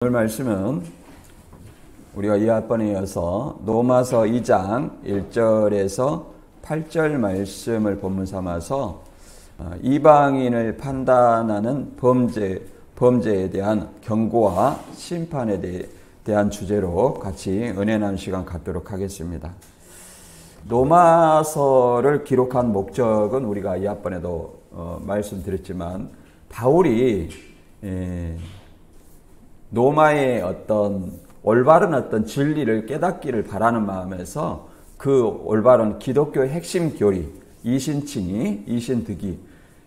오늘 말씀은 우리가 이어번에 이어서 로마서 2장 1절에서 8절 말씀을 본문 삼아서 이방인을 판단하는 범죄에 대한 경고와 심판에 대한 주제로 같이 은혜 나누는 시간 갖도록 하겠습니다. 로마서를 기록한 목적은 우리가 이어번에도 말씀드렸지만 바울이 로마의 어떤 올바른 어떤 진리를 깨닫기를 바라는 마음에서 그 올바른 기독교의 핵심 교리, 이신칭의, 이신득이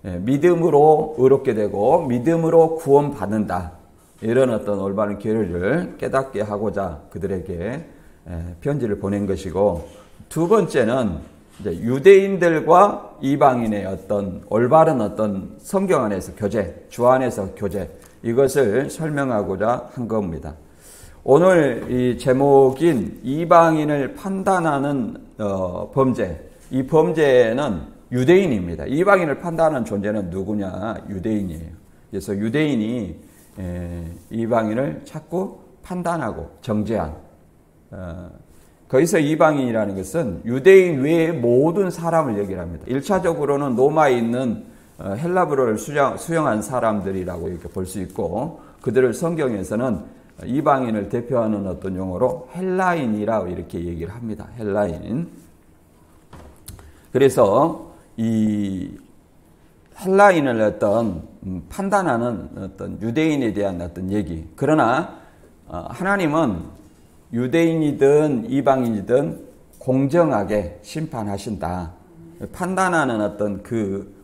믿음으로 의롭게 되고 믿음으로 구원받는다. 이런 어떤 올바른 교리를 깨닫게 하고자 그들에게 편지를 보낸 것이고, 두 번째는 이제 유대인들과 이방인의 어떤 올바른 어떤 성경 안에서 교제, 주 안에서 교제, 이것을 설명하고자 한 겁니다. 오늘 이 제목인 이방인을 판단하는 범죄, 이 범죄는 유대인입니다. 이방인을 판단하는 존재는 누구냐? 유대인이에요. 그래서 유대인이 이방인을 자꾸 판단하고 정죄한, 거기서 이방인이라는 것은 유대인 외의 모든 사람을 얘기합니다. 1차적으로는 로마에 있는 헬라브로를 수용한 사람들이라고 이렇게 볼 수 있고, 그들을 성경에서는 이방인을 대표하는 어떤 용어로 헬라인이라고 이렇게 얘기를 합니다. 헬라인. 그래서 이 헬라인을 어떤 판단하는 어떤 유대인에 대한 어떤 얘기. 그러나 하나님은 유대인이든 이방인이든 공정하게 심판하신다. 판단하는 어떤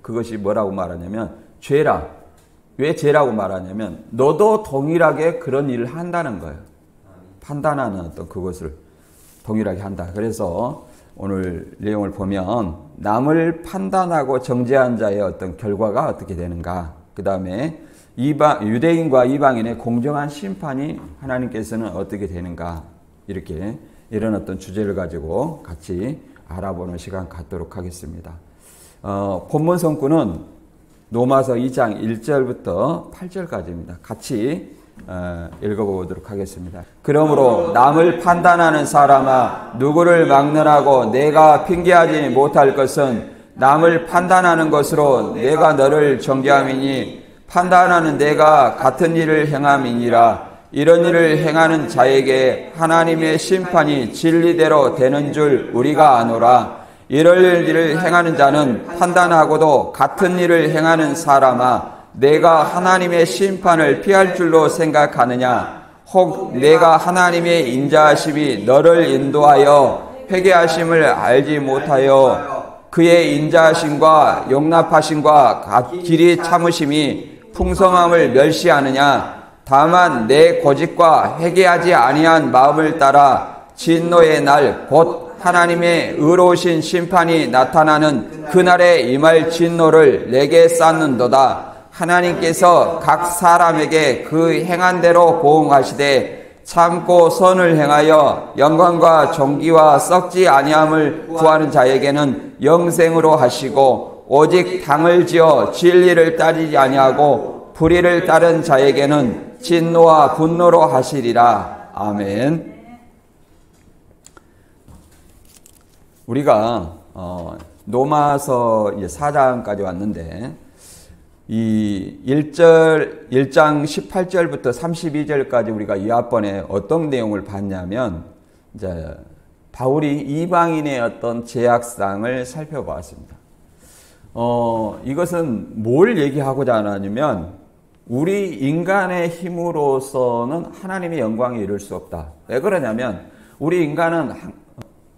그것이 뭐라고 말하냐면 죄라. 왜 죄라고 말하냐면 너도 동일하게 그런 일을 한다는 거예요. 판단하는 어떤 그것을 동일하게 한다. 그래서 오늘 내용을 보면 남을 판단하고 정죄한 자의 어떤 결과가 어떻게 되는가. 그 다음에 유대인과 이방인의 공정한 심판이 하나님께서는 어떻게 되는가. 이런 어떤 주제를 가지고 같이 알아보는 시간 갖도록 하겠습니다. 본문 성구는 로마서 2장 1절부터 8절까지입니다. 같이 읽어보도록 하겠습니다. 그러므로 남을 판단하는 사람아, 누구를 막론하고 내가 핑계하지 못할 것은 남을 판단하는 것으로 내가 너를 정죄함이니 판단하는 내가 같은 일을 행함이니라. 이런 일을 행하는 자에게 하나님의 심판이 진리대로 되는 줄 우리가 아노라. 이럴 일을 행하는 자는 판단하고도 같은 일을 행하는 사람아, 내가 하나님의 심판을 피할 줄로 생각하느냐? 혹 내가 하나님의 인자하심이 너를 인도하여 회개하심을 알지 못하여 그의 인자하심과 용납하심과 길이 참으심이 풍성함을 멸시하느냐? 다만 내 고집과 회개하지 아니한 마음을 따라 진노의 날 곧 하나님의 의로우신 심판이 나타나는 그날에 임할 진노를 내게 쌓는도다. 하나님께서 각 사람에게 그 행한 대로 보응하시되 참고 선을 행하여 영광과 존귀와 썩지 아니함을 구하는 자에게는 영생으로 하시고, 오직 당을 지어 진리를 따르지 아니하고 불의를 따른 자에게는 진노와 분노로 하시리라. 아멘. 우리가 로마서 4장까지 왔는데 이 1장 18절부터 32절까지 우리가 이어번에 어떤 내용을 봤냐면, 이제 바울이 이방인의 어떤 죄악상을 살펴보았습니다. 이것은 뭘 얘기하고자 하냐면, 우리 인간의 힘으로서는 하나님의 영광에 이를 수 없다. 왜 그러냐면 우리 인간은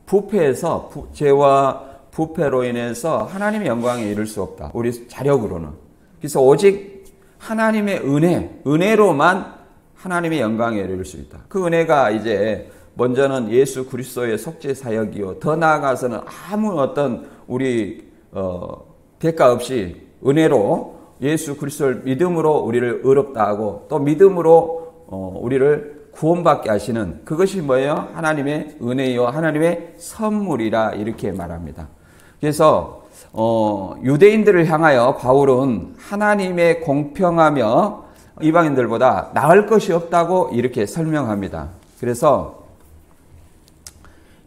부패에서 죄와 부패로 인해서 하나님의 영광에 이를 수 없다. 우리 자력으로는. 그래서 오직 하나님의 은혜로만 하나님의 영광에 이를 수 있다. 그 은혜가 이제 먼저는 예수 그리스도의 속죄 사역이요, 더 나아가서는 아무 어떤 우리 대가 없이 은혜로 예수 그리스도를 믿음으로 우리를 의롭다 하고, 또 믿음으로 우리를 구원받게 하시는 그것이 뭐예요? 하나님의 은혜요, 하나님의 선물이라 이렇게 말합니다. 그래서 유대인들을 향하여 바울은 하나님의 공평하며 이방인들보다 나을 것이 없다고 이렇게 설명합니다. 그래서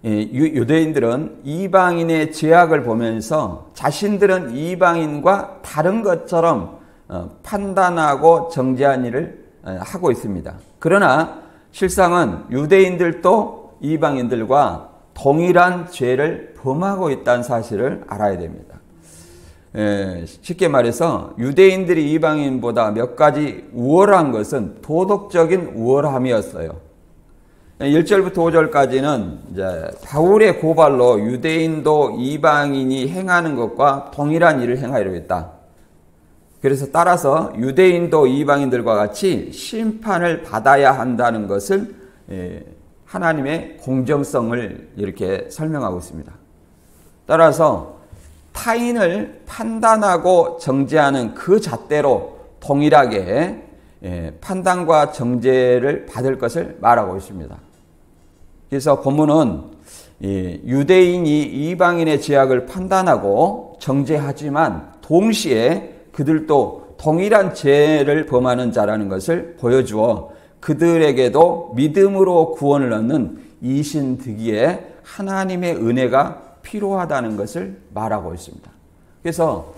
유대인들은 이방인의 죄악을 보면서 자신들은 이방인과 다른 것처럼 판단하고 정죄한 일을 하고 있습니다. 그러나 실상은 유대인들도 이방인들과 동일한 죄를 범하고 있다는 사실을 알아야 됩니다. 쉽게 말해서 유대인들이 이방인보다 몇 가지 우월한 것은 도덕적인 우월함이었어요. 1절부터 5절까지는 이제 바울의 고발로 유대인도 이방인이 행하는 것과 동일한 일을 행하려고 했다. 그래서 따라서 유대인도 이방인들과 같이 심판을 받아야 한다는 것을 하나님의 공정성을 이렇게 설명하고 있습니다. 따라서 타인을 판단하고 정죄하는 그 잣대로 동일하게 판단과 정죄를 받을 것을 말하고 있습니다. 그래서 본문은 유대인이 이방인의 죄악을 판단하고 정죄하지만 동시에 그들도 동일한 죄를 범하는 자라는 것을 보여주어 그들에게도 믿음으로 구원을 얻는 이신득이에 하나님의 은혜가 필요하다는 것을 말하고 있습니다. 그래서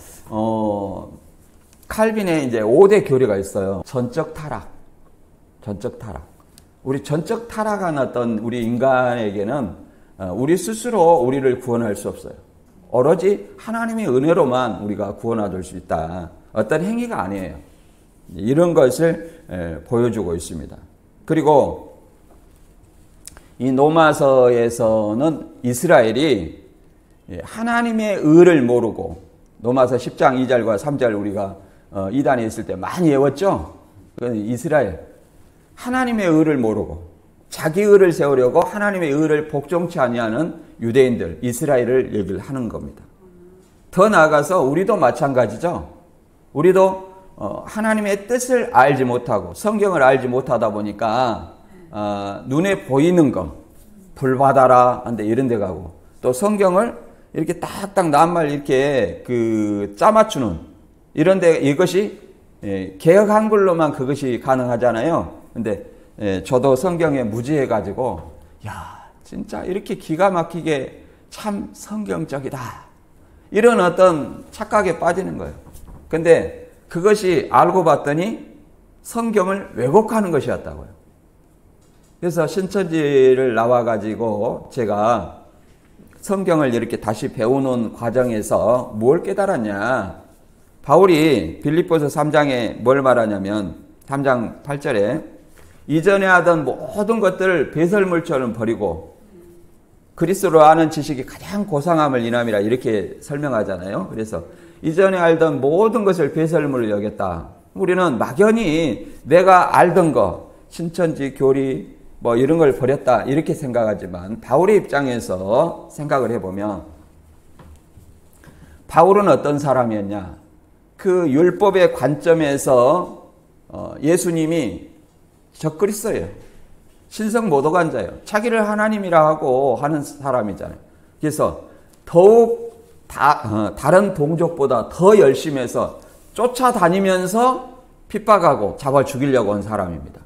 칼빈의 이제 5대 교리가 있어요. 전적 타락. 우리 전적 타락한 어떤 우리 인간에게는 우리 스스로 우리를 구원할 수 없어요. 오로지 하나님의 은혜로만 우리가 구원받을 수 있다. 어떤 행위가 아니에요. 이런 것을 보여주고 있습니다. 그리고 이 로마서에서는 이스라엘이 하나님의 의를 모르고 로마서 10장 2절과 3절 우리가 이단에 있을 때 많이 외웠죠. 이스라엘 하나님의 의를 모르고 자기 의를 세우려고 하나님의 의를 복종치 아니하는 유대인들 이스라엘을 얘기를 하는 겁니다. 더 나아가서 우리도 마찬가지죠. 우리도 하나님의 뜻을 알지 못하고 성경을 알지 못하다 보니까 눈에 보이는 거 불 받아라 한데 이런 데 가고 또 성경을 이렇게 딱딱 낱말 이렇게 짜맞추는 이런데 이것이 개역 한글로만 그것이 가능하잖아요. 근데 저도 성경에 무지해가지고 야 진짜 이렇게 기가 막히게 참 성경적이다 이런 어떤 착각에 빠지는 거예요. 근데 그것이 알고 봤더니 성경을 왜곡하는 것이었다고요. 그래서 신천지를 나와가지고 제가 성경을 이렇게 다시 배우는 과정에서 뭘 깨달았냐. 바울이 빌립보서 3장에 뭘 말하냐면 3장 8절에 이전에 하던 모든 것들을 배설물처럼 버리고 그리스도로 아는 지식이 가장 고상함을 인함이라 이렇게 설명하잖아요. 그래서 이전에 알던 모든 것을 배설물로 여겼다. 우리는 막연히 내가 알던 거 신천지 교리 뭐 이런 걸 버렸다 이렇게 생각하지만 바울의 입장에서 생각을 해보면 바울은 어떤 사람이었냐. 그 율법의 관점에서 예수님이 적그리스도예요. 신성 모독한자예요. 자기를 하나님이라 하고 하는 사람이잖아요. 그래서 더욱 다른 동족보다 더 열심히 해서 쫓아다니면서 핍박하고 잡아 죽이려고 한 사람입니다.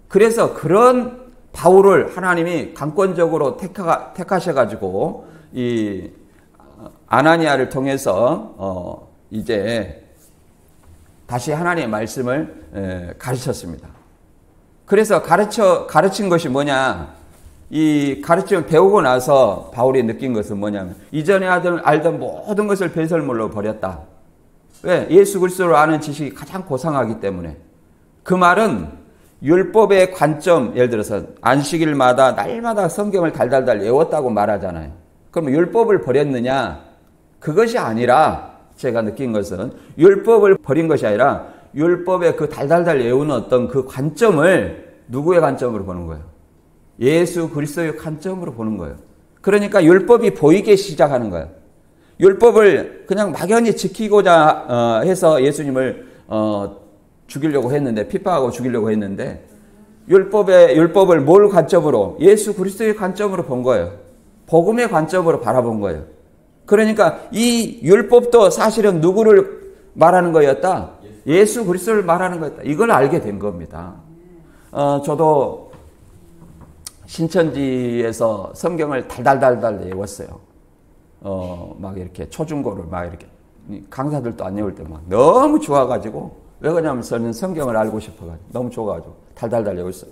그래서 그런 바울을 하나님이 강권적으로 택하셔가지고 이 아나니아를 통해서 이제 다시 하나님의 말씀을 가르쳤습니다. 그래서 가르친 것이 뭐냐? 이 가르침을 배우고 나서 바울이 느낀 것은 뭐냐면 이전에 알던 모든 것을 배설물로 버렸다. 왜? 예수 그리스도를 아는 지식이 가장 고상하기 때문에. 그 말은 율법의 관점, 예를 들어서 안식일마다 날마다 성경을 달달달 외웠다고 말하잖아요. 그럼 율법을 버렸느냐? 그것이 아니라 제가 느낀 것은 율법을 버린 것이 아니라 율법의 그 달달달 외우는 어떤 그 관점을 누구의 관점으로 보는 거예요? 예수 그리스도의 관점으로 보는 거예요. 그러니까 율법이 보이기 시작하는 거예요. 율법을 그냥 막연히 지키고자 해서 예수님을 죽이려고 했는데 핍박하고 죽이려고 했는데 율법을 뭘 관점으로? 예수 그리스도의 관점으로 본 거예요. 복음의 관점으로 바라본 거예요. 그러니까 이 율법도 사실은 누구를 말하는 거였다? 예수 그리스도를 말하는 거다. 이걸 알게 된 겁니다. 저도 신천지에서 성경을 달달달달 외웠어요. 막 이렇게 초중고를 막 이렇게 강사들도 안 외울 때 막 너무 좋아가지고 왜 그러냐면 저는 성경을 알고 싶어가지고 너무 좋아가지고 달달달 외웠어요.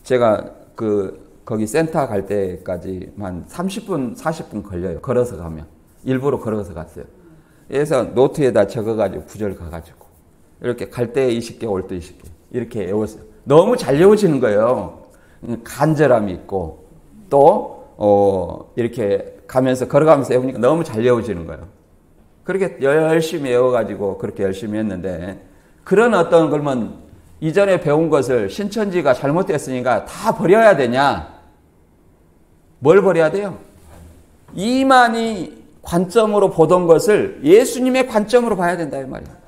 제가 거기 센터 갈 때까지 한 30분, 40분 걸려요. 걸어서 가면. 일부러 걸어서 갔어요. 그래서 노트에다 적어가지고 구절 가가지고 이렇게 갈 때 20개, 올 때 20개 이렇게 외웠어요. 너무 잘 외워지는 거예요. 간절함이 있고 또 이렇게 가면서 걸어가면서 외우니까 너무 잘 외워지는 거예요. 그렇게 열심히 외워가지고 그렇게 열심히 했는데 그런 어떤 걸면 이전에 배운 것을 신천지가 잘못됐으니까 다 버려야 되냐? 뭘 버려야 돼요? 이만희 관점으로 보던 것을 예수님의 관점으로 봐야 된다 이 말이에요.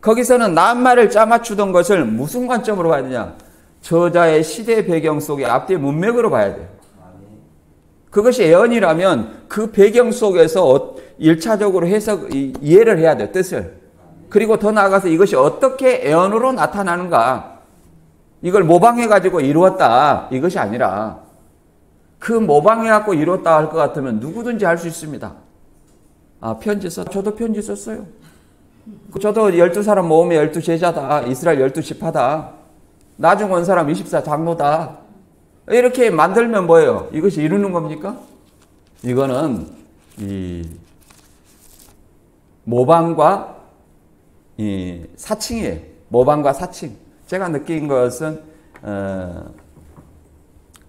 거기서는 낱말을 짜맞추던 것을 무슨 관점으로 봐야 되냐? 저자의 시대 배경 속의 앞뒤 문맥으로 봐야 돼요. 그것이 애언이라면 그 배경 속에서 1차적으로 이해를 해야 돼요. 뜻을. 그리고 더 나아가서 이것이 어떻게 애언으로 나타나는가. 이걸 모방해가지고 이루었다. 이것이 아니라 그 모방해갖고 이루었다 할 것 같으면 누구든지 할 수 있습니다. 편지 저도 편지 썼어요. 저도 12사람 모음의 12제자다. 이스라엘 12지파다. 나중 온 사람 24장로다. 이렇게 만들면 뭐예요? 이것이 이루는 겁니까? 이거는 모방과 사칭이에요. 모방과 사칭. 제가 느낀 것은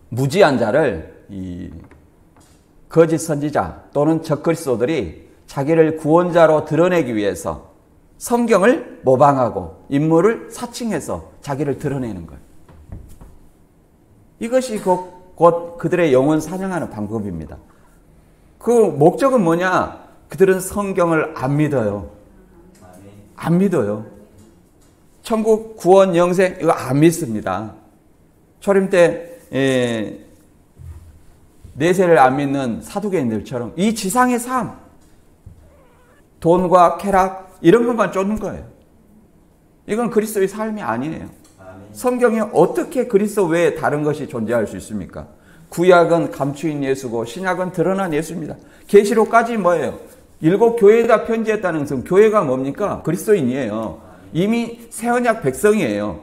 무지한 자를 거짓 선지자 또는 적그리스도들이 자기를 구원자로 드러내기 위해서 성경을 모방하고 인물을 사칭해서 자기를 드러내는 거예요. 이것이 곧 그들의 영혼 사냥하는 방법입니다. 그 목적은 뭐냐? 그들은 성경을 안 믿어요. 안 믿어요. 천국, 구원, 영생 이거 안 믿습니다. 초림 때 내세를 안 믿는 사두개인들처럼 이 지상의 삶, 돈과 쾌락 이런 것만 쫓는 거예요. 이건 그리스도의 삶이 아니에요. 성경에 어떻게 그리스도 외에 다른 것이 존재할 수 있습니까? 구약은 감추인 예수고 신약은 드러난 예수입니다. 계시록까지 뭐예요? 7 교회에다 편지했다는 것은 교회가 뭡니까? 그리스도인이에요. 이미 새언약 백성이에요.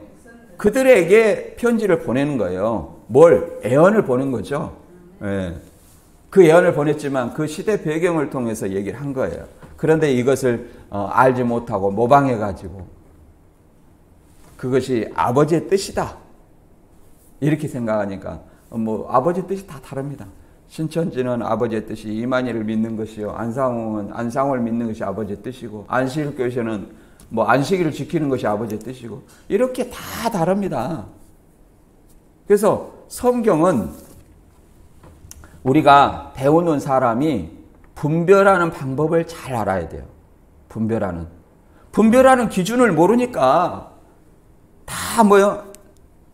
그들에게 편지를 보내는 거예요. 뭘? 애언을 보낸 거죠. 네. 그 애언을 보냈지만 그 시대 배경을 통해서 얘기를 한 거예요. 그런데 이것을 알지 못하고 모방해가지고 그것이 아버지의 뜻이다. 이렇게 생각하니까 아버지의 뜻이 다 다릅니다. 신천지는 아버지의 뜻이 이만희를 믿는 것이요. 안상홍은 안상홍을 믿는 것이 아버지의 뜻이고 안식일교회는 안식일을 지키는 것이 아버지의 뜻이고 이렇게 다 다릅니다. 그래서 성경은 우리가 배우는 사람이 분별하는 방법을 잘 알아야 돼요. 분별하는 기준을 모르니까 다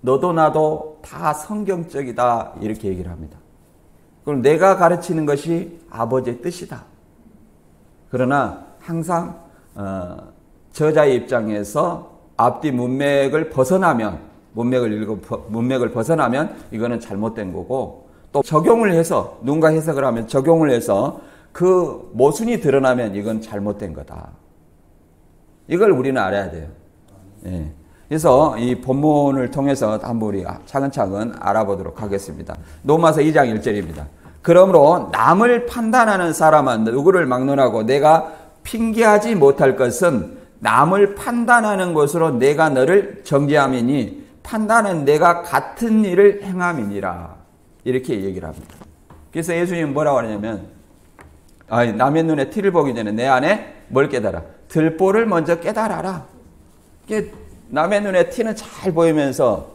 너도 나도 다 성경적이다 이렇게 얘기를 합니다. 그럼 내가 가르치는 것이 아버지의 뜻이다. 그러나 항상 저자의 입장에서 앞뒤 문맥을 벗어나면 문맥을 벗어나면 이거는 잘못된 거고 또 적용을 해서 누군가 해석을 하면 적용을 해서 그 모순이 드러나면 이건 잘못된 거다. 이걸 우리는 알아야 돼요. 예. 그래서 이 본문을 통해서 한번 우리 차근차근 알아보도록 하겠습니다. 로마서 2장 1절입니다. 그러므로 남을 판단하는 사람은 누구를 막론하고 내가 핑계하지 못할 것은 남을 판단하는 것으로 내가 너를 정죄함이니 판단은 내가 같은 일을 행함이니라. 이렇게 얘기를 합니다. 그래서 예수님은 뭐라고 하냐면 남의 눈에 티를 보기 전에 내 안에 뭘 깨달아? 들보를 먼저 깨달아라. 남의 눈에 티는 잘 보이면서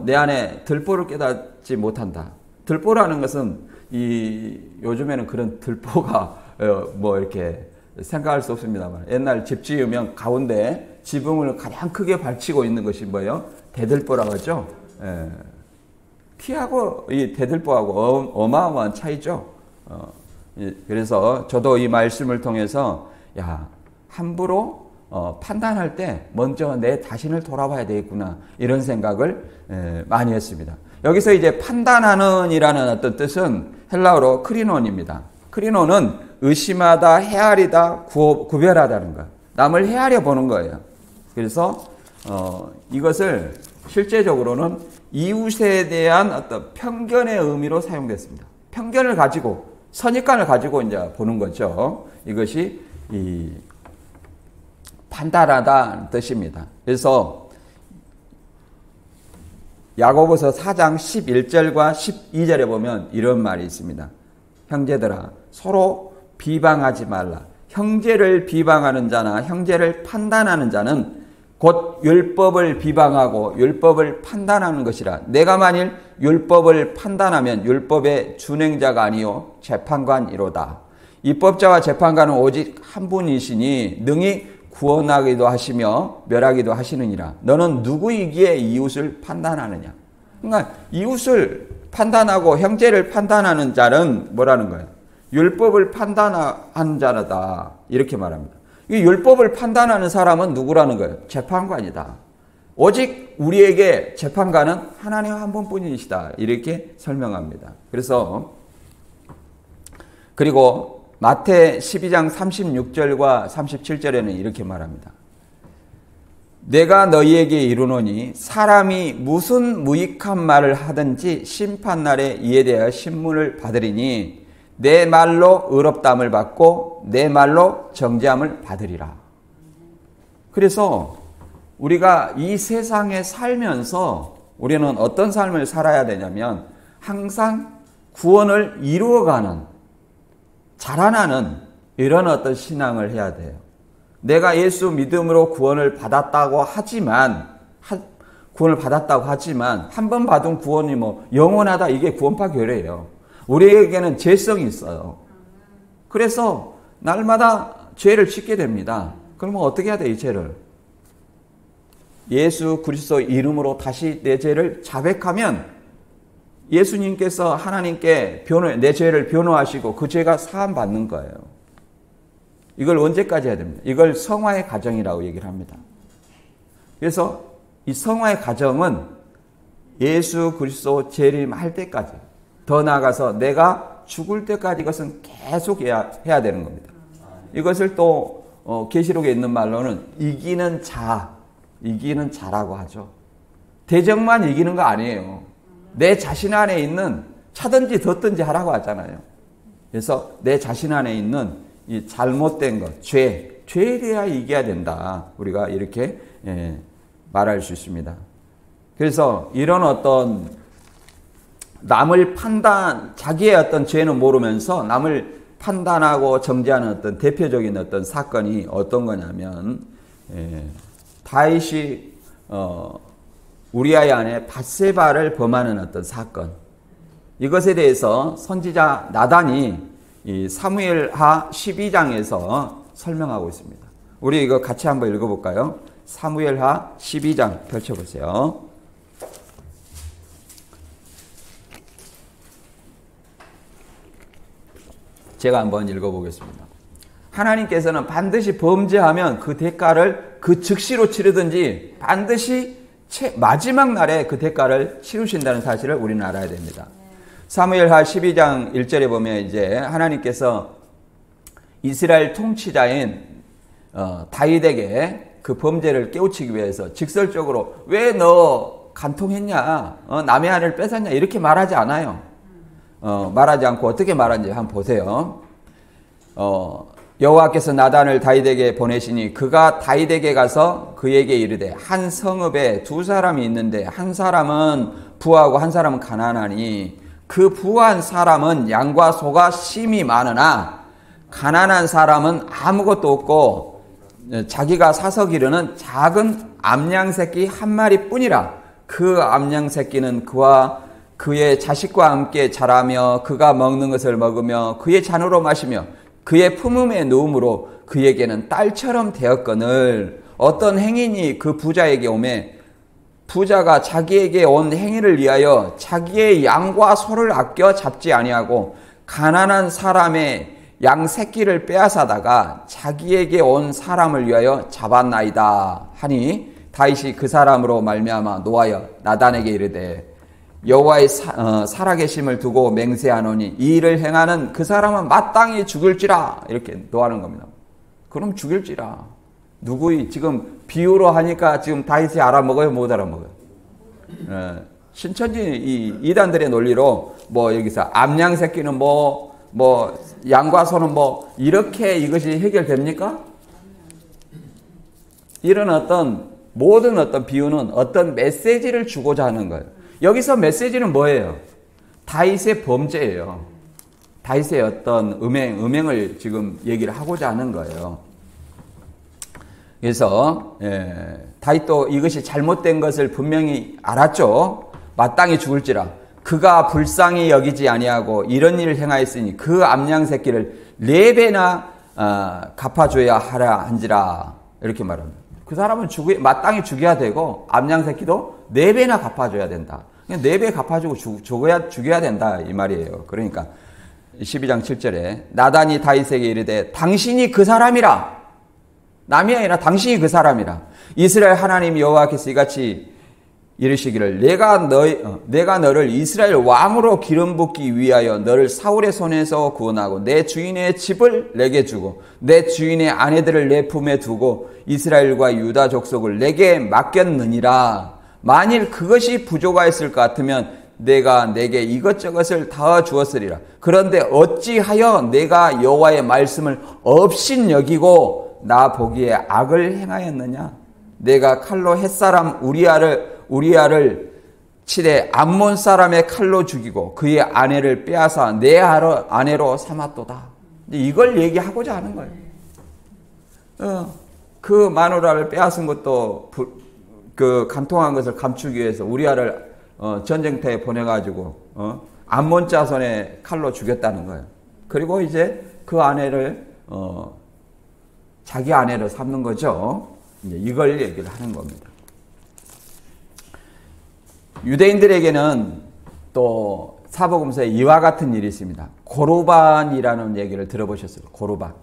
내 안에 들보를 깨닫지 못한다. 들보라는 것은 요즘에는 그런 들보가 이렇게 생각할 수 없습니다만 옛날 집 지으면 가운데 지붕을 가장 크게 받치고 있는 것이 뭐예요? 대들보라고 하죠. 티하고 이 대들보하고 어마어마한 차이죠. 그래서 저도 이 말씀을 통해서 함부로 판단할 때 먼저 내 자신을 돌아봐야 되겠구나, 이런 생각을 많이 했습니다. 여기서 이제 판단하는 이라는 어떤 뜻은 헬라어로 크리논입니다. 크리논은 의심하다, 헤아리다, 구별하다는 것. 남을 헤아려 보는 거예요. 그래서 이것을 실제적으로는 이웃에 대한 어떤 편견의 의미로 사용됐습니다. 편견을 가지고, 선입관을 가지고 이제 보는 거죠. 이것이 이 판단하다는 뜻입니다. 그래서 야고보서 4장 11절과 12절에 보면 이런 말이 있습니다. 형제들아, 서로 비방하지 말라. 형제를 비방하는 자나 형제를 판단하는 자는 곧 율법을 비방하고 율법을 판단하는 것이라. 내가 만일 율법을 판단하면 율법의 준행자가 아니요 재판관이로다. 입법자와 재판관은 오직 한 분이시니 능히 구원하기도 하시며 멸하기도 하시느니라. 너는 누구이기에 이웃을 판단하느냐. 그러니까 이웃을 판단하고 형제를 판단하는 자는 뭐라는 거예요? 율법을 판단한 자다, 이렇게 말합니다. 이 율법을 판단하는 사람은 누구라는 거예요? 재판관이다. 오직 우리에게 재판관은 하나님 한 분뿐이시다, 이렇게 설명합니다. 그리고 마태 12장 36절과 37절에는 이렇게 말합니다. 내가 너희에게 이르노니 사람이 무슨 무익한 말을 하든지 심판날에 이에 대하여 신문을 받으리니 내 말로 의롭다함을 받고 내 말로 정죄함을 받으리라. 그래서 우리가 이 세상에 살면서 우리는 어떤 삶을 살아야 되냐면 항상 구원을 이루어가는, 자라나는 이런 어떤 신앙을 해야 돼요. 내가 예수 믿음으로 구원을 받았다고 하지만 한 번 받은 구원이 영원하다, 이게 구원파 교회예요. 우리에게는 죄성이 있어요. 그래서 날마다 죄를 짓게 됩니다. 그러면 어떻게 해야 돼? 이 죄를 예수 그리스도 이름으로 다시 내 죄를 자백하면 예수님께서 하나님께 내 죄를 변호하시고 그 죄가 사함 받는 거예요. 이걸 언제까지 해야 됩니다? 이걸 성화의 과정이라고 얘기를 합니다. 그래서 이 성화의 과정은 예수 그리스도 재림할 때까지, 더 나아가서 내가 죽을 때까지 이것은 계속 해야 되는 겁니다. 이것을 또 계시록에 있는 말로는 이기는 자라고 하죠. 대적만 이기는 거 아니에요. 내 자신 안에 있는 차든지 덧든지 하라고 하잖아요. 그래서 내 자신 안에 있는 이 잘못된 것, 죄에 대하여 이겨야 된다, 우리가 이렇게 말할 수 있습니다. 그래서 이런 어떤 남을 자기의 어떤 죄는 모르면서 남을 판단하고 정죄하는 어떤 대표적인 어떤 사건이 어떤 거냐면, 다윗이 우리아의 아내 밧세바를 범하는 어떤 사건, 이것에 대해서 선지자 나단이 이 사무엘하 12장에서 설명하고 있습니다. 우리 이거 같이 한번 읽어볼까요? 사무엘하 12장 펼쳐보세요. 제가 한번 읽어보겠습니다. 하나님께서는 반드시 범죄하면 그 대가를 그 즉시로 치르든지 반드시 마지막 날에 그 대가를 치르신다는 사실을 우리는 알아야 됩니다. 사무엘하 12장 1절에 보면 이제 하나님께서 이스라엘 통치자인 다윗에게 그 범죄를 깨우치기 위해서 직설적으로 왜 너 간통했냐, 남의 아내를 뺏었냐, 이렇게 말하지 않아요. 말하지 않고 어떻게 말하는지 한번 보세요. 여호와께서 나단을 다윗에게 보내시니 그가 다윗에게 가서 그에게 이르되 한 성읍에 두 사람이 있는데 한 사람은 부하고 한 사람은 가난하니 그 부한 사람은 양과 소가 심이 많으나 가난한 사람은 아무것도 없고 자기가 사서 기르는 작은 암양 새끼 한 마리뿐이라. 그 암양 새끼는 그와 그의 자식과 함께 자라며 그가 먹는 것을 먹으며 그의 잔으로 마시며 그의 품음에 누움으로 그에게는 딸처럼 되었거늘 어떤 행인이 그 부자에게 오매 부자가 자기에게 온 행위를 위하여 자기의 양과 소를 아껴 잡지 아니하고 가난한 사람의 양 새끼를 빼앗아다가 자기에게 온 사람을 위하여 잡았나이다 하니 다윗이 그 사람으로 말미암아 노하여 나단에게 이르되 여호와의 살아계심을 두고 맹세하노니 이 일을 행하는 그 사람은 마땅히 죽을지라 이렇게 노하는 겁니다. 그럼 죽일지라. 누구이 지금 비유로 하니까 지금 다윗이 알아먹어요, 못 알아먹어요? 신천지 이 이단들의 논리로 뭐 여기서 암양 새끼는 뭐 양과 소는 뭐 이렇게 이것이 해결됩니까? 이런 모든 어떤 비유는 어떤 메시지를 주고자 하는 거예요. 여기서 메시지는 뭐예요? 다윗의 범죄예요. 다윗의 어떤 음행을 지금 얘기를 하고자 하는 거예요. 그래서 다윗도 이것이 잘못된 것을 분명히 알았죠. 마땅히 죽을지라 그가 불쌍히 여기지 아니하고 이런 일을 행하였으니 그 암양 새끼를 4배나 갚아줘야 하라 한지라 이렇게 말합니다. 그 사람은 마땅히 죽여야 되고 암양 새끼도 4배나 갚아줘야 된다. 4배 갚아주고 죽여야 된다 이 말이에요. 그러니까 12장 7절에 나단이 다윗에게 이르되 당신이 그 사람이라. 남이 아니라 당신이 그 사람이라. 이스라엘 하나님 여호와께서 이같이 이르시기를 내가 너를 이스라엘 왕으로 기름 붓기 위하여 너를 사울의 손에서 구원하고 내 주인의 집을 내게 주고 내 주인의 아내들을 내 품에 두고 이스라엘과 유다 족속을 내게 맡겼느니라. 만일 그것이 부족하였을 것 같으면 내가 내게 이것저것을 다 주었으리라. 그런데 어찌하여 내가 여호와의 말씀을 업신 여기고 나 보기에 악을 행하였느냐? 내가 칼로 햇사람 우리아를 치되 암몬 사람의 칼로 죽이고 그의 아내를 빼앗아 내 아내로 삼았도다. 이걸 얘기하고자 하는 거예요. 그 마누라를 빼앗은 것도 그 간통한 것을 감추기 위해서 우리아를 전쟁터에 보내가지고 암몬 자손의 칼로 죽였다는 거예요. 그리고 이제 그 아내를 자기 아내로 삼는 거죠. 이걸 얘기를 하는 겁니다. 유대인들에게는 또 사복음서에 이와 같은 일이 있습니다. 고르반이라는 얘기를 들어보셨어요? 고르반.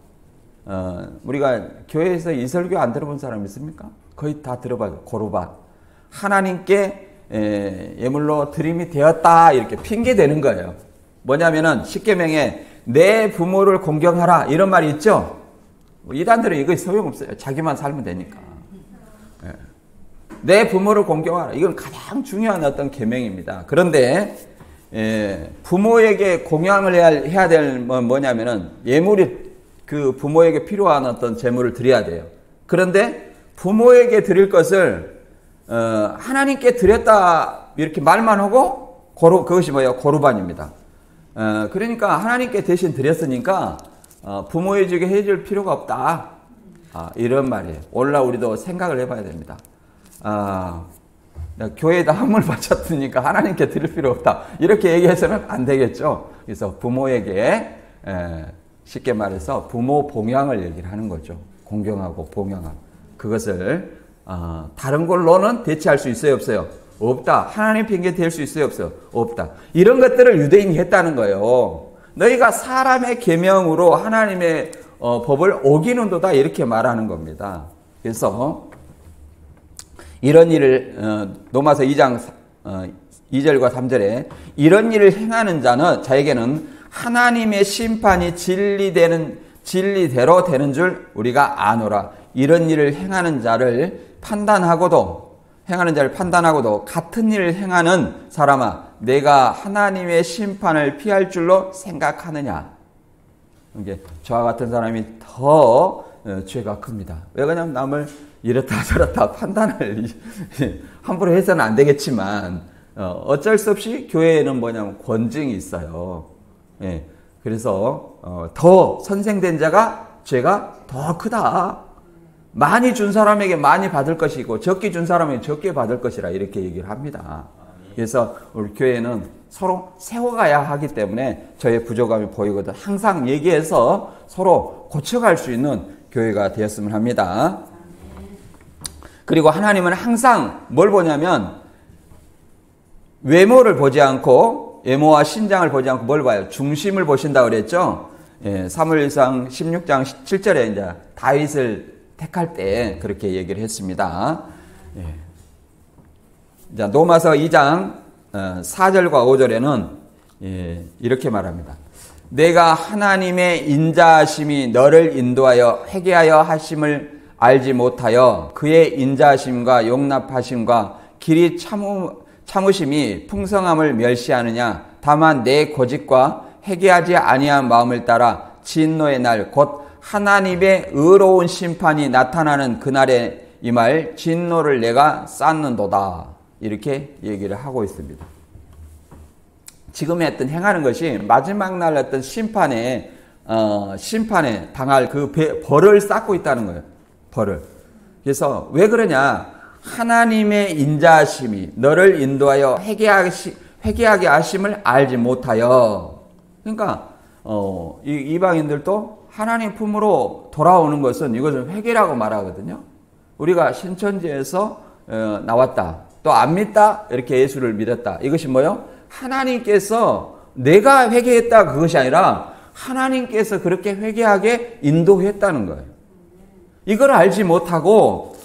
우리가 교회에서 이 설교 안 들어본 사람 있습니까? 거의 다 들어봐요. 고르반. 하나님께 예물로 드림이 되었다 이렇게 핑계 대는 거예요. 뭐냐면은 십계명에 내 부모를 공경하라 이런 말이 있죠. 이단들은 이거 소용없어요. 자기만 살면 되니까. 내 부모를 공경하라. 이건 가장 중요한 어떤 계명입니다. 그런데 부모에게 공양을 해야 될 뭐냐면은 예물이 그 부모에게 필요한 어떤 재물을 드려야 돼요. 그런데 부모에게 드릴 것을 하나님께 드렸다 이렇게 말만 하고 그것이 뭐예요? 고르반입니다. 그러니까 하나님께 대신 드렸으니까 부모에게 해줄 필요가 없다. 이런 말이에요. 오늘날 우리도 생각을 해봐야 됩니다. 교회에다 헌물 바쳤으니까 하나님께 드릴 필요 없다. 이렇게 얘기해서는 안 되겠죠. 그래서 부모에게 쉽게 말해서 부모 봉양을 얘기를 하는 거죠. 공경하고 봉양하고. 그것을 다른 걸로는 대체할 수 있어요, 없어요? 없다. 하나님 핑계 댈 수 있어요, 없어요? 없다. 이런 것들을 유대인이 했다는 거예요. 너희가 사람의 계명으로 하나님의 법을 어기는도다 이렇게 말하는 겁니다. 그래서 이런 일을 로마서 2장 2절과 3절에 이런 일을 행하는 자에게는 하나님의 심판이 진리대로 되는 줄 우리가 아노라. 이런 일을 행하는 자를 판단하고도 같은 일을 행하는 사람아 내가 하나님의 심판을 피할 줄로 생각하느냐. 이게 저와 같은 사람이 더 죄가 큽니다. 왜 그러냐면 남을 이렇다 저렇다 판단을 함부로 해서는 안 되겠지만 어쩔 수 없이 교회에는 뭐냐면 권징이 있어요. 예, 그래서 더 선생된 자가 죄가 더 크다. 많이 준 사람에게 많이 받을 것이고 적게 준 사람에게 적게 받을 것이라 이렇게 얘기를 합니다. 그래서 우리 교회는 서로 세워가야 하기 때문에 저의 부족함이 보이거든 항상 얘기해서 서로 고쳐갈 수 있는 교회가 되었으면 합니다. 그리고 하나님은 항상 뭘 보냐면 외모를 보지 않고 외모와 신장을 보지 않고 뭘 봐요? 중심을 보신다고 그랬죠. 사무엘상 16장 7절에 이제 다윗을 택할 때 그렇게 얘기를 했습니다. 자, 로마서 2장 4절과 5절에는 이렇게 말합니다. 내가 하나님의 인자하심이 너를 인도하여 회개하여 하심을 알지 못하여 그의 인자하심과 용납하심과 길이 참으심이 풍성함을 멸시하느냐. 다만 내 고집과 회개하지 아니한 마음을 따라 진노의 날 곧 하나님의 의로운 심판이 나타나는 그날에 이 말 진노를 내가 쌓는도다. 이렇게 얘기를 하고 있습니다. 지금 했던 행하는 것이 마지막 날 어떤 심판에 당할 그 벌을 쌓고 있다는 거예요. 벌을. 그래서 왜 그러냐? 하나님의 인자하심이 너를 인도하여 회개하게 하심을 알지 못하여. 그러니까 이방인들도 하나님 품으로 돌아오는 것은 이것은 회개라고 말하거든요. 우리가 신천지에서 나왔다. 또 안 믿다. 이렇게 예수를 믿었다. 이것이 뭐요? 하나님께서 내가 회개했다 그것이 아니라 하나님께서 그렇게 회개하게 인도했다는 거예요. 이걸 알지 못하고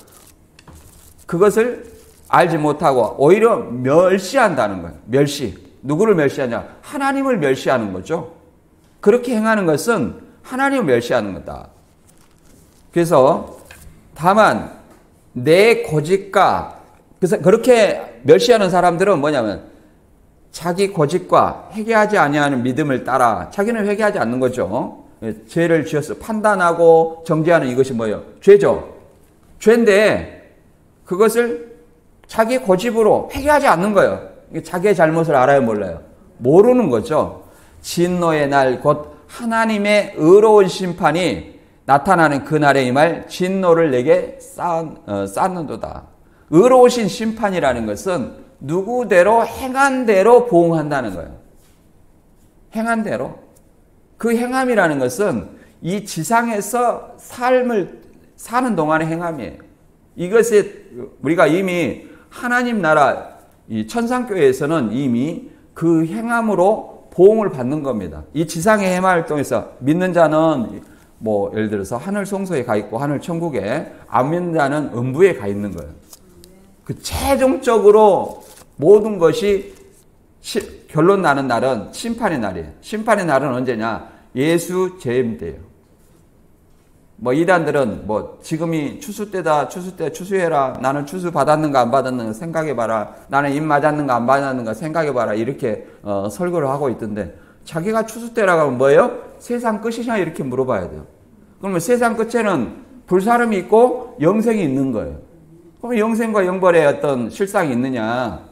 그것을 알지 못하고 오히려 멸시한다는 거예요. 멸시. 누구를 멸시하냐? 하나님을 멸시하는 거죠. 그렇게 행하는 것은 하나님을 멸시하는 거다. 그래서 다만 내 고집과 그래서 그렇게 멸시하는 사람들은 뭐냐면 자기 고집과 회개하지 아니하는 믿음을 따라 자기는 회개하지 않는 거죠. 죄를 지어서 판단하고 정죄하는 이것이 뭐예요? 죄죠. 죄인데 그것을 자기 고집으로 회개하지 않는 거예요. 자기의 잘못을 알아요, 몰라요? 모르는 거죠. 진노의 날 곧 하나님의 의로운 심판이 나타나는 그날에 이 말 진노를 내게 쌓는도다. 의로우신 심판이라는 것은 누구대로 행한 대로 보응한다는 거예요. 행한 대로. 그 행함이라는 것은 이 지상에서 삶을 사는 동안의 행함이에요. 이것이 우리가 이미 하나님 나라 이 천상교회에서는 이미 그 행함으로 보응을 받는 겁니다. 이 지상의 행함 활동에서 믿는 자는 뭐 예를 들어서 하늘 송소에 가 있고 하늘 천국에, 안 믿는 자는 음부에 가 있는 거예요. 그 최종적으로 모든 것이 결론 나는 날은 심판의 날이에요. 심판의 날은 언제냐? 예수 재림 때예요. 뭐 이단들은 뭐 지금이 추수 때다, 추수 때 추수해라, 나는 추수 받았는가 안 받았는가 생각해봐라, 나는 입 맞았는가 안 맞았는가 생각해봐라, 이렇게 설교를 하고 있던데, 자기가 추수 때라고 하면 뭐예요? 세상 끝이냐 이렇게 물어봐야 돼요. 그러면 세상 끝에는 불사름이 있고 영생이 있는 거예요. 그럼 영생과 영벌의 어떤 실상이 있느냐?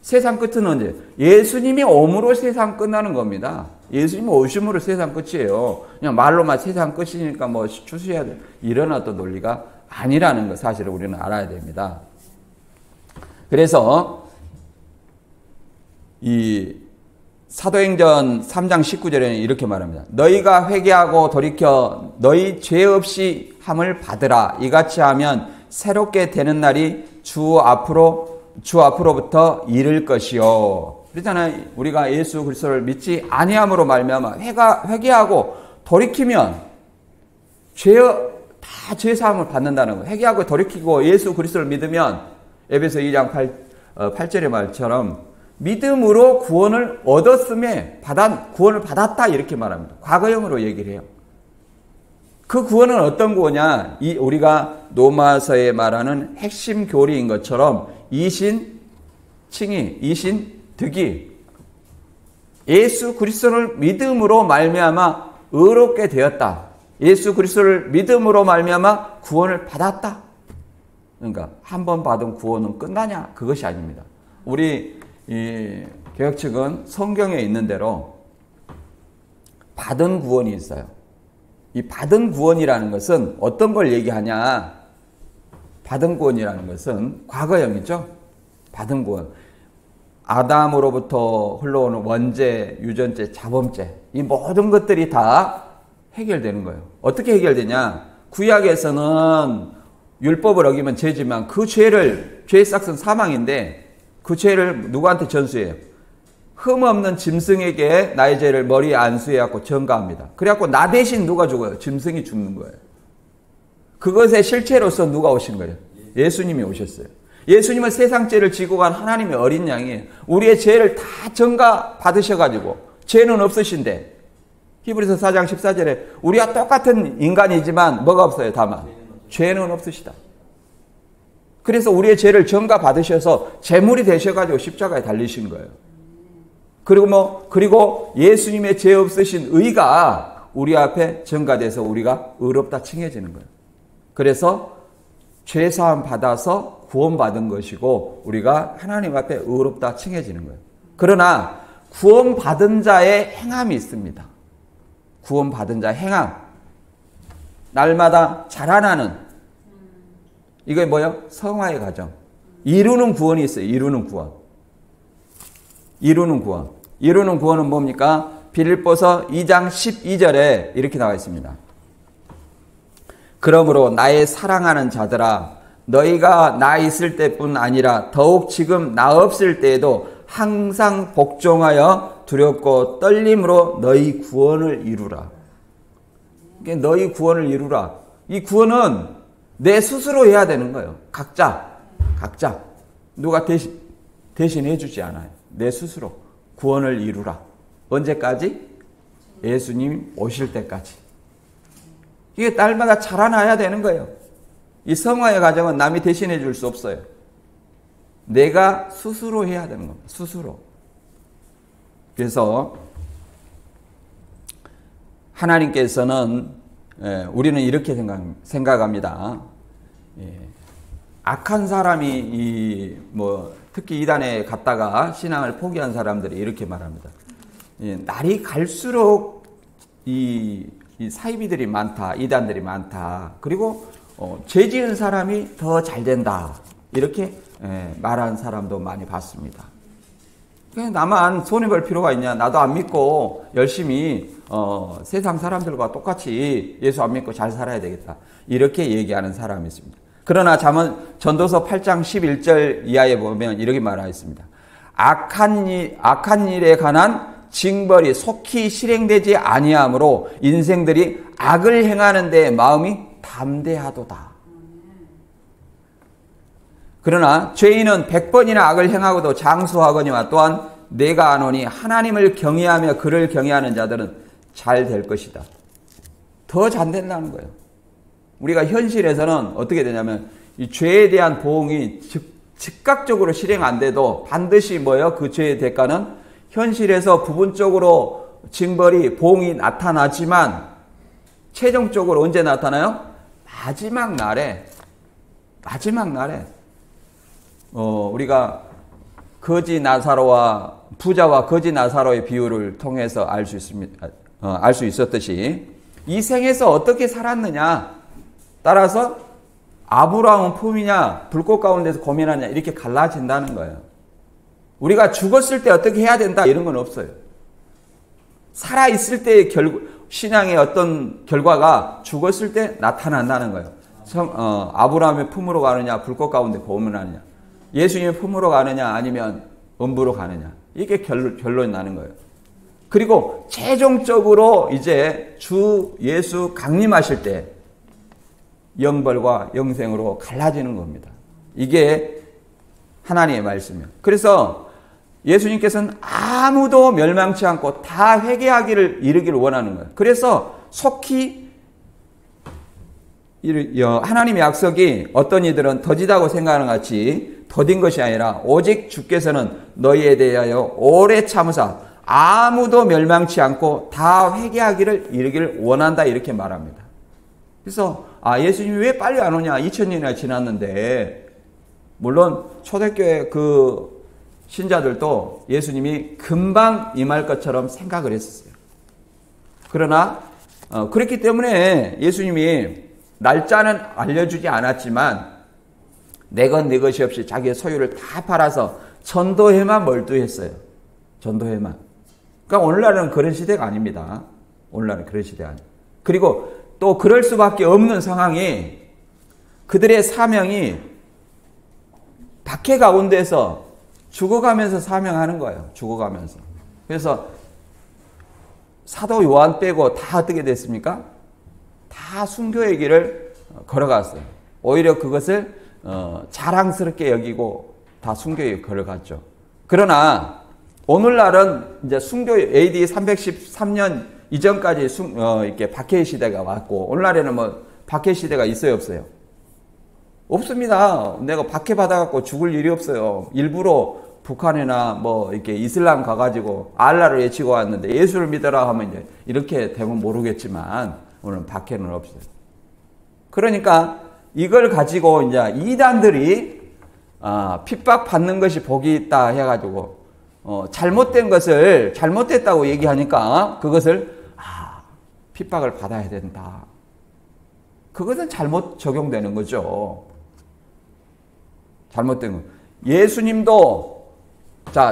세상 끝은 언제? 예수님이 옴으로 세상 끝나는 겁니다. 예수님 오심으로 세상 끝이에요. 그냥 말로만 세상 끝이니까 뭐 추수해야 돼, 이런 어떤 논리가 아니라는 거 사실을 우리는 알아야 됩니다. 그래서 이 사도행전 3장 19절에는 이렇게 말합니다. 너희가 회개하고 돌이켜 너희 죄 없이 함을 받으라. 이같이 하면 새롭게 되는 날이 주 앞으로부터 이를 것이요. 그렇잖아요. 우리가 예수 그리스도를 믿지 아니함으로 말미암아 회개하고 돌이키면 다 죄 사함을 받는다는 거예요. 회개하고 돌이키고 예수 그리스도를 믿으면 에베소 2장 8절의 말처럼 믿음으로 구원을 얻었음에 구원을 받았다 이렇게 말합니다. 과거형으로 얘기를 해요. 그 구원은 어떤 구원이냐? 우리가 로마서에 말하는 핵심 교리인 것처럼 이신 칭의, 이신 득이 예수 그리스도를 믿음으로 말미암아 의롭게 되었다. 예수 그리스도를 믿음으로 말미암아 구원을 받았다. 그러니까 한 번 받은 구원은 끝나냐? 그것이 아닙니다. 우리 이 개혁 측은 성경에 있는 대로 받은 구원이 있어요. 이 받은 구원이라는 것은 어떤 걸 얘기하냐? 받은 구원이라는 것은 과거형이죠. 받은 구원. 아담으로부터 흘러오는 원죄, 유전죄, 자범죄, 이 모든 것들이 다 해결되는 거예요. 어떻게 해결되냐? 구약에서는 율법을 어기면 죄지만 그 죄의 싹은 사망인데 그 죄를 누구한테 전수해요? 흠없는 짐승에게 나의 죄를 머리에 안수해갖고 전가합니다. 그래갖고 나 대신 누가 죽어요? 짐승이 죽는 거예요. 그것의 실체로서 누가 오신 거예요? 예수님이 오셨어요. 예수님은 세상 죄를 지고 간 하나님의 어린 양이에요. 우리의 죄를 다 전가 받으셔가지고 죄는 없으신데 히브리서 4장 14절에 우리와 똑같은 인간이지만 뭐가 없어요? 다만 죄는 없으시다. 그래서 우리의 죄를 전가 받으셔서 제물이 되셔가지고 십자가에 달리신 거예요. 그리고 예수님의 죄 없으신 의가 우리 앞에 전가돼서 우리가 의롭다 칭해지는 거예요. 그래서 죄사함 받아서 구원받은 것이고 우리가 하나님 앞에 의롭다 칭해지는 거예요. 그러나 구원받은 자의 행함이 있습니다. 구원받은 자의 행함. 날마다 자라나는. 이게 뭐예요? 성화의 과정. 이루는 구원이 있어요. 이루는 구원. 이루는 구원. 이루는 구원은 뭡니까? 빌립보서 2장 12절에 이렇게 나와 있습니다. 그러므로 나의 사랑하는 자들아 너희가 나 있을 때뿐 아니라 더욱 지금 나 없을 때에도 항상 복종하여 두렵고 떨림으로 너희 구원을 이루라. 너희 구원을 이루라. 이 구원은 내 스스로 해야 되는 거예요. 각자 누가 대신해 주지 않아요. 내 스스로 구원을 이루라. 언제까지? 예수님 오실 때까지. 이게 날마다 자라나야 되는 거예요. 이 성화의 과정은 남이 대신해 줄 수 없어요. 내가 스스로 해야 되는 겁니다. 스스로. 그래서 하나님께서는 우리는 이렇게 생각합니다. 악한 사람이 특히 이단에 갔다가 신앙을 포기한 사람들이 이렇게 말합니다. 날이 갈수록 이 사이비들이 많다. 이단들이 많다. 그리고 죄 지은 사람이 더 잘 된다. 이렇게 말하는 사람도 많이 봤습니다. 나만 손해볼 필요가 있냐. 나도 안 믿고 열심히 세상 사람들과 똑같이 예수 안 믿고 잘 살아야 되겠다. 이렇게 얘기하는 사람이 있습니다. 그러나 전도서 8장 11절 이하에 보면 이렇게 말하였습니다. 악한 일에 관한 징벌이 속히 실행되지 아니하므로 인생들이 악을 행하는 데 마음이 담대하도다. 그러나 죄인은 100번이나 악을 행하고도 장수하거니와 또한 내가 아노니 하나님을 경외하며 그를 경외하는 자들은 잘 될 것이다. 더 잘 된다는 거예요. 우리가 현실에서는 어떻게 되냐면 이 죄에 대한 보응이 즉각적으로 실행 안 돼도 반드시 그 죄의 대가는 현실에서 부분적으로 징벌이 보응이 나타나지만 최종적으로 언제 나타나요? 마지막 날에 우리가 거지 나사로와 부자와 거지 나사로의 비유를 통해서 알 수 있습니다. 알 수 있었듯이 이 생에서 어떻게 살았느냐 따라서 아브라함은 품이냐 불꽃 가운데서 고민하냐 이렇게 갈라진다는 거예요. 우리가 죽었을 때 어떻게 해야 된다 이런 건 없어요. 살아있을 때의 신앙의 어떤 결과가 죽었을 때 나타난다는 거예요. 아브라함의 품으로 가느냐 불꽃 가운데 고민하느냐 예수님의 품으로 가느냐 아니면 음부로 가느냐 이게 결론이 나는 거예요. 그리고 최종적으로 이제 주 예수 강림하실 때 영벌과 영생으로 갈라지는 겁니다. 이게 하나님의 말씀이에요. 그래서 예수님께서는 아무도 멸망치 않고 다 회개하기를 이르기를 원하는 거예요. 그래서 속히 하나님의 약속이 어떤 이들은 더디다고 생각하는 것 같이 더딘 것이 아니라 오직 주께서는 너희에 대하여 오래 참으사 아무도 멸망치 않고 다 회개하기를 이르기를 원한다 이렇게 말합니다. 그래서 예수님이 왜 빨리 안 오냐 2000년이나 지났는데 물론 초대교회 그 신자들도 예수님이 금방 임할 것처럼 생각을 했었어요. 그러나 그렇기 때문에 예수님이 날짜는 알려주지 않았지만 내 것 내 것이 없이 자기의 소유를 다 팔아서 전도회만 몰두했어요. 전도회만. 그러니까 오늘날은 그런 시대가 아닙니다. 오늘날은 그런 시대가 아니에요. 그리고 또 그럴 수밖에 없는 상황이 그들의 사명이 박해 가운데서 죽어가면서 사명하는 거예요. 죽어가면서. 그래서 사도 요한 빼고 다 어떻게 됐습니까? 다 순교의 길을 걸어갔어요. 오히려 그것을 자랑스럽게 여기고 다 순교에 걸어갔죠. 그러나 오늘날은 이제 순교 AD 313년 이전까지 이렇게 박해 시대가 왔고, 오늘날에는 뭐 박해 시대가 있어요, 없어요? 없습니다. 내가 박해 받아갖고 죽을 일이 없어요. 일부러 북한이나 뭐 이렇게 이슬람 가가지고 알라를 외치고 왔는데 예수를 믿어라 하면 이제 이렇게 되면 모르겠지만 오늘 박해는 없어요. 그러니까 이걸 가지고 이제 이단들이 핍박받는 것이 복이 있다 해가지고 잘못된 것을 잘못됐다고 얘기하니까 그것을 핍박을 받아야 된다. 그것은 잘못 적용되는 거죠. 잘못된 거. 예수님도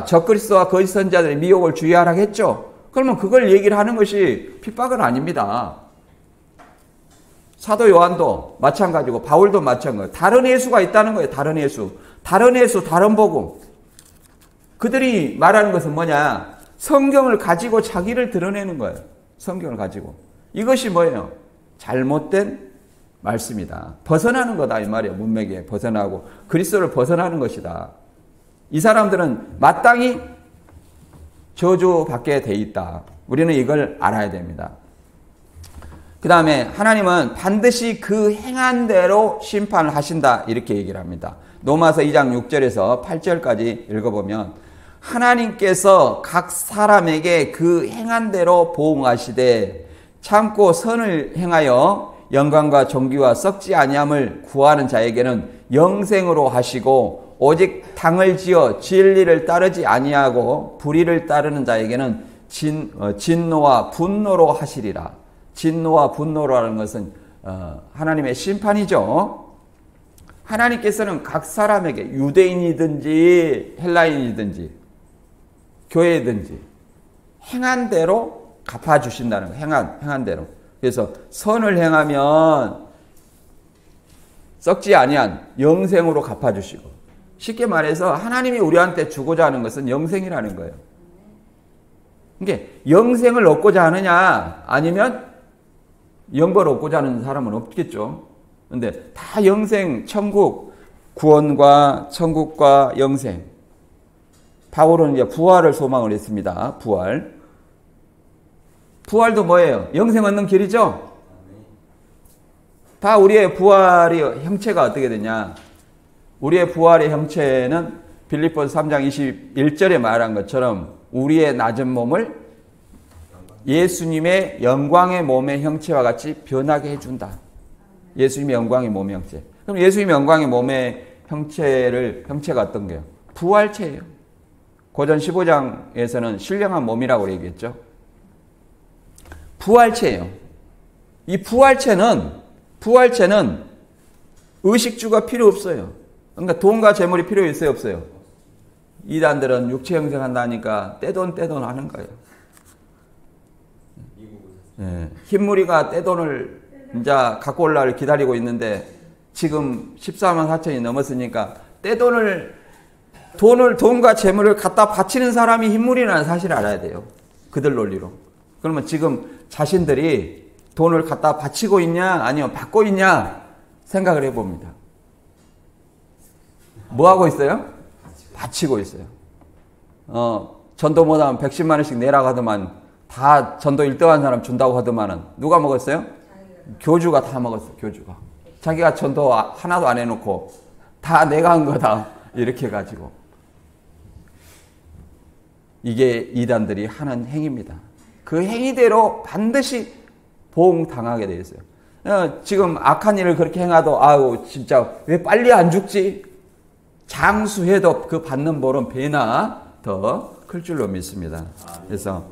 적그리스도와 거짓 선지자들의 미혹을 주의하라고 했죠. 그러면 그걸 얘기를 하는 것이 핍박은 아닙니다. 사도 요한도 마찬가지고 바울도 마찬가지고 다른 예수가 있다는 거예요. 다른 예수, 다른 복음. 그들이 말하는 것은 뭐냐? 성경을 가지고 자기를 드러내는 거예요. 성경을 가지고. 이것이 뭐예요? 잘못된 말씀이다. 벗어나는 거다 이 말이에요. 문맥에 벗어나고 그리스도를 벗어나는 것이다. 이 사람들은 마땅히 저주받게 돼 있다. 우리는 이걸 알아야 됩니다. 그 다음에 하나님은 반드시 그 행한 대로 심판을 하신다 이렇게 얘기를 합니다. 로마서 2장 6절에서 8절까지 읽어보면 하나님께서 각 사람에게 그 행한 대로 보응하시되 참고 선을 행하여 영광과 존귀와 썩지 아니함을 구하는 자에게는 영생으로 하시고 오직 당을 지어 진리를 따르지 아니하고 불의를 따르는 자에게는 진노와 분노로 하시리라. 진노와 분노라는 것은 하나님의 심판이죠. 하나님께서는 각 사람에게 유대인이든지 헬라인이든지 교회든지 행한 대로 갚아주신다는 거예요. 행한 대로. 그래서 선을 행하면 썩지 아니한 영생으로 갚아주시고, 쉽게 말해서 하나님이 우리한테 주고자 하는 것은 영생이라는 거예요. 이게 영생을 얻고자 하느냐 아니면 영벌을 얻고자 하는 사람은 없겠죠. 그런데 다 영생, 천국, 구원과 천국과 영생. 바울은 이제 부활을 소망을 했습니다. 부활도 뭐예요? 영생 얻는 길이죠? 다 우리의 부활의 형체가 어떻게 되냐? 우리의 부활의 형체는 빌립보서 3장 21절에 말한 것처럼 우리의 낮은 몸을 예수님의 영광의 몸의 형체와 같이 변하게 해준다. 예수님의 영광의 몸의 형체. 그럼 예수님의 영광의 몸의 형체가 어떤 거예요? 부활체예요. 고전 15장에서는 신령한 몸이라고 얘기했죠. 부활체예요. 이 부활체는 의식주가 필요 없어요. 그러니까 돈과 재물이 필요 있어요, 없어요? 이단들은 육체 형성한다니까 떼돈 하는 거예요. 예, 흰무리가 떼돈을 이제 갖고 올라를 기다리고 있는데 지금 14만 4천이 넘었으니까 돈과 재물을 갖다 바치는 사람이 흰무리라는 사실을 알아야 돼요. 그들 논리로. 그러면 지금 자신들이 돈을 갖다 바치고 있냐 아니면 받고 있냐 생각을 해봅니다. 뭐 하고 있어요? 바치고 있어요. 전도 못하면 110만 원씩 내라고 하더만 다 전도 1등한 사람 준다고 하더만은 누가 먹었어요? 교주가 다 먹었어요. 교주가. 자기가 전도 하나도 안 해놓고 다 내가 한 거다 이렇게 해가지고. 이게 이단들이 하는 행위입니다. 그 행위대로 반드시 보응당하게 되어 있어요. 지금 악한 일을 그렇게 행하도 아우 진짜 왜 빨리 안 죽지? 장수해도 그 받는 벌은 배나 더 클 줄로 믿습니다. 그래서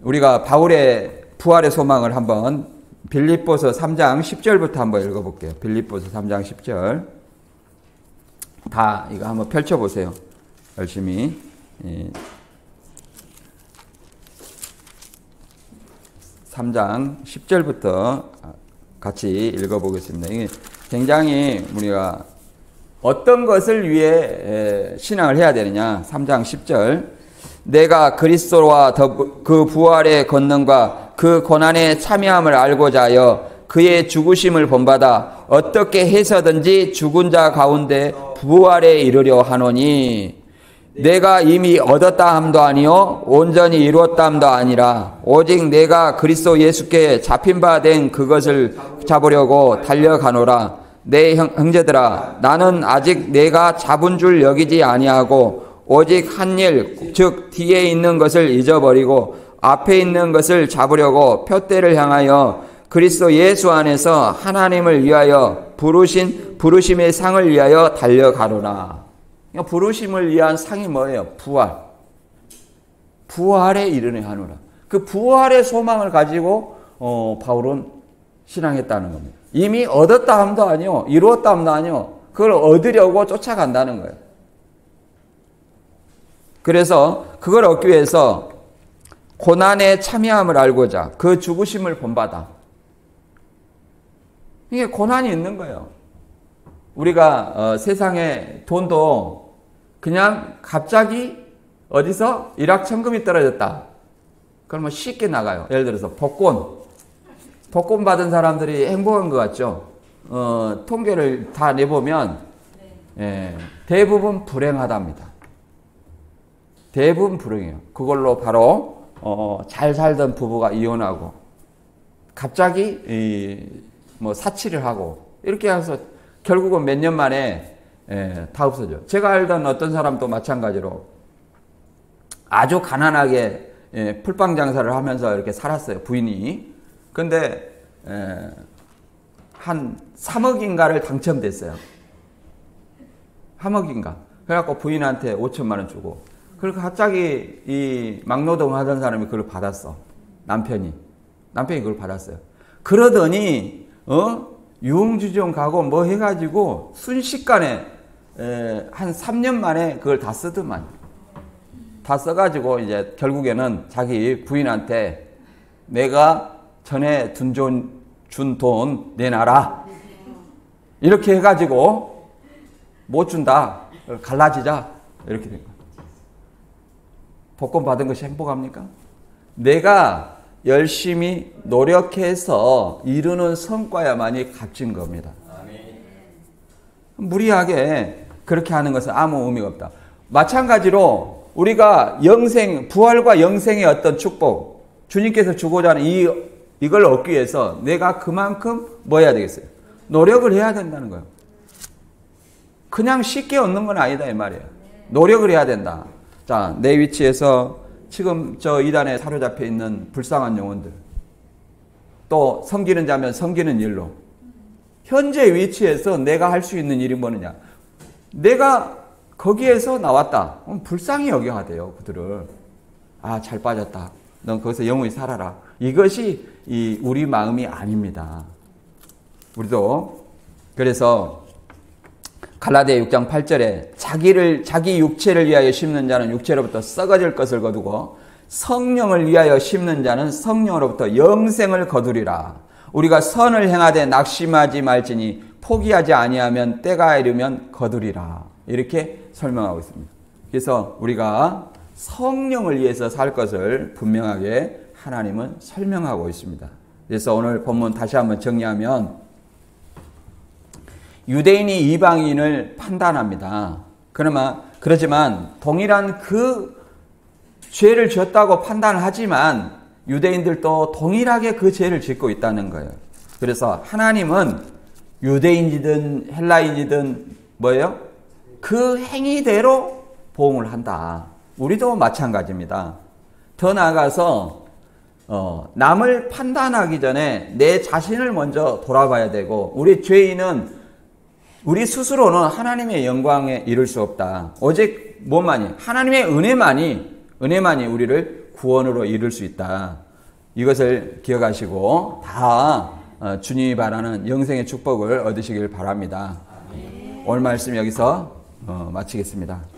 우리가 바울의 부활의 소망을 한번 빌립보서 3장 10절부터 한번 읽어볼게요. 빌립보서 3장 10절 다 이거 한번 펼쳐보세요. 열심히. 3장 10절부터 같이 읽어보겠습니다. 이게 굉장히 우리가 어떤 것을 위해 신앙을 해야 되느냐. 3장 10절 내가 그리스도와 그 부활의 권능과 그 고난의 참여함을 알고자 하여 그의 죽으심을 본받아 어떻게 해서든지 죽은 자 가운데 부활에 이르려 하노니 내가 이미 얻었다 함도 아니요 온전히 이루었다 함도 아니라 오직 내가 그리스도 예수께 잡힌 바 된 그것을 잡으려고 달려가노라. 내 형제들아, 나는 아직 내가 잡은 줄 여기지 아니하고 오직 한 일, 즉 뒤에 있는 것을 잊어버리고 앞에 있는 것을 잡으려고 표대를 향하여 그리스도 예수 안에서 하나님을 위하여 부르심의 상을 위하여 달려가노라. 부르심을 위한 상이 뭐예요? 부활. 부활에 이르려 하노라. 그 부활의 소망을 가지고 바울은 신앙했다는 겁니다. 이미 얻었다 함도 아니요, 이루었다 함도 아니요, 그걸 얻으려고 쫓아간다는 거예요. 그래서 그걸 얻기 위해서 고난의 참여함을 알고자 그 죽으심을 본받아. 이게 고난이 있는 거예요. 우리가 세상에 돈도 그냥 갑자기 어디서 일확천금이 떨어졌다. 그러면 쉽게 나가요. 예를 들어서 복권 받은 사람들이 행복한 것 같죠. 통계를 다 내보면 대부분 불행하답니다. 대부분 불행해요. 그걸로 바로 잘 살던 부부가 이혼하고 갑자기 사치를 하고 이렇게 해서 결국은 몇 년 만에 다 없어져. 제가 알던 어떤 사람도 마찬가지로 아주 가난하게 풀빵 장사를 하면서 이렇게 살았어요. 부인이. 근데 한 3억인가를 당첨됐어요. 3억인가. 그래갖고 부인한테 5천만 원 주고. 그리고 갑자기 이 막노동 하던 사람이 그걸 받았어. 남편이 그걸 받았어요. 그러더니 유흥주점 가고 뭐 해가지고 순식간에 한 3년 만에 그걸 다 쓰더만. 다 써가지고 이제 결국에는 자기 부인한테 내가 전에 준 돈 내놔라. 이렇게 해가지고 못 준다. 갈라지자. 이렇게 된 거예요. 복권 받은 것이 행복합니까? 내가 열심히 노력해서 이루는 성과야만이 값진 겁니다. 무리하게 그렇게 하는 것은 아무 의미가 없다. 마찬가지로 우리가 부활과 영생의 어떤 축복, 주님께서 주고자 하는 이걸 얻기 위해서 내가 그만큼 뭐 해야 되겠어요? 노력을 해야 된다는 거예요. 그냥 쉽게 얻는 건 아니다 이 말이에요. 노력을 해야 된다. 자, 내 위치에서 지금 저 이단에 사로잡혀 있는 불쌍한 영혼들, 또 섬기는 자면 섬기는 일로 현재 위치에서 내가 할 수 있는 일이 뭐느냐? 내가 거기에서 나왔다. 그럼 불쌍히 여겨야 돼요. 그들을. 잘 빠졌다. 넌 거기서 영원히 살아라. 이것이 우리 마음이 아닙니다. 우리도 그래서 갈라디아 6장 8절에 자기 육체를 위하여 심는 자는 육체로부터 썩어질 것을 거두고 성령을 위하여 심는 자는 성령으로부터 영생을 거두리라. 우리가 선을 행하되 낙심하지 말지니 포기하지 아니하면 때가 이르면 거두리라. 이렇게 설명하고 있습니다. 그래서 우리가 성령을 위해서 살 것을 분명하게 하나님은 설명하고 있습니다. 그래서 오늘 본문 다시 한번 정리하면 유대인이 이방인을 판단합니다. 그러지만 동일한 그 죄를 지었다고 판단을 하지만 유대인들도 동일하게 그 죄를 짓고 있다는 거예요. 그래서 하나님은 유대인이든 헬라인이든 뭐예요? 그 행위대로 보응을 한다. 우리도 마찬가지입니다. 더 나아가서 남을 판단하기 전에 내 자신을 먼저 돌아봐야 되고, 우리 죄인은 우리 스스로는 하나님의 영광에 이를 수 없다. 오직 뭐만이? 하나님의 은혜만이 우리를 구원으로 이룰 수 있다. 이것을 기억하시고 다 주님이 바라는 영생의 축복을 얻으시길 바랍니다. 오늘 말씀 여기서 마치겠습니다.